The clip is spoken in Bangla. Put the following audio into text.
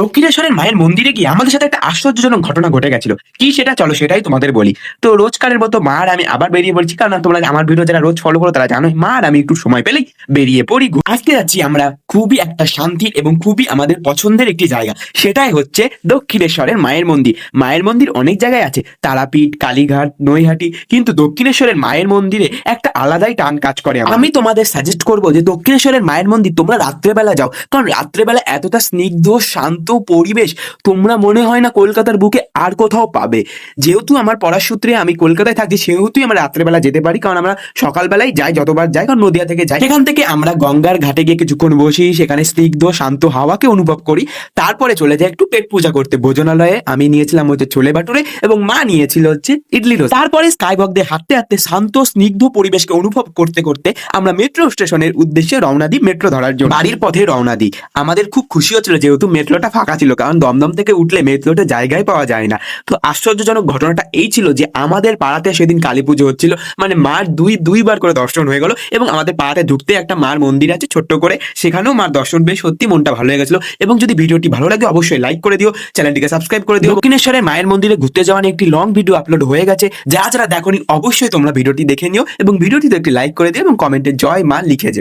দক্ষিণেশ্বরের মায়ের মন্দিরে গিয়ে আমাদের সাথে একটা আশ্চর্যজনক ঘটনা ঘটে গেছিল। কি সেটা চলো সেটাই তোমাদের বলি। তো রোজকারের মতো মা আর আমি আবার বেরিয়ে পড়ছি, কারণ তোমরা আমার ভিডিও যারা রোজ ফলো করো তারা জানোই মা আর আমি একটু সময় পেলেই বেরিয়ে পড়ি। আজকে যাচ্ছি আমরা খুবই একটা শান্তির এবং খুবই আমাদের পছন্দের একটি জায়গা, সেটাই হচ্ছে দক্ষিণেশ্বরের মায়ের মন্দির। মায়ের মন্দির অনেক জায়গায় আছে, তারাপীঠ, কালীঘাট, নৈহাটি, কিন্তু দক্ষিণেশ্বরের মায়ের মন্দিরে একটা আলাদাই টান কাজ করে। আমি তোমাদের সাজেস্ট করবো যে দক্ষিণেশ্বরের মায়ের মন্দির তোমরা রাত্রেবেলা যাও, কারণ রাত্রেবেলা এতটা স্নিগ্ধ শান্ত পরিবেশ তোমরা মনে হয় না কলকাতার বুকে আর কোথাও পাবে। যেহেতু আমার পড়ার সূত্রে আমি কলকাতায় থাকি, সেহেতুই আমরা রাত্রেবেলা যেতে পারি, কারণ আমরা সকালবেলায় যাই, যতবার যাই, কারণ নদিয়া থেকে যাই। সেখান থেকে আমরা গঙ্গার ঘাটে গিয়ে কিছুক্ষণ বসি, সেখানে স্নিগ্ধ শান্ত হাওয়াকে অনুভব করি, তারপরে চলে যাই একটু পেট পূজা করতে ভোজনালয়ে। আমি নিয়েছিলাম হচ্ছে ছোলে ভাটুরে এবং মা নিয়েছিল হচ্ছে ইডলি রোস্ট। তারপরে স্কাইবক দিয়ে হাঁটতে হাঁটতে শান্ত স্নিগ্ধ পরিবেশকে অনুভব করতে করতে আমরা মেট্রো স্টেশনের উদ্দেশ্যে রওনা দিই, মেট্রো ধরার জন্য। বাড়ির পথে রওনা দিই। আমাদের খুব খুশি হচ্ছিল যেহেতু মেট্রোটা ফাঁকা ছিল, কারণ দমদম থেকে উঠলে মেট্রোতে জায়গায় পাওয়া যায় না। তো আশ্চর্যজনক ঘটনাটা এই ছিল যে আমাদের পাড়াতে সেদিন কালী পুজো হচ্ছিল, মানে মার দুইবার করে দর্শন হয়ে গেল। এবং আমাদের পাড়াতে ঢুকতে একটা মার মন্দির আছে ছোট্ট করে, সেখানেও মার দর্শন পেয়ে সত্যি মনটা ভালো হয়ে গেছিল। এবং যদি ভিডিওটি ভালো লাগে অবশ্যই লাইক করে দিও, চ্যানেলটিকে সাবস্ক্রাইব করে দিও। দক্ষিণেশ্বরের মায়ের মন্দিরে ঘুরতে যাওয়া নিয়ে একটি লং ভিডিও আপলোড হয়ে গেছে, যারা যারা দেখোনি অবশ্যই তোমরা ভিডিওটি দেখে নিও এবং ভিডিওটিতে একটি লাইক করে দিও এবং কমেন্টে জয় মা লিখে যেও।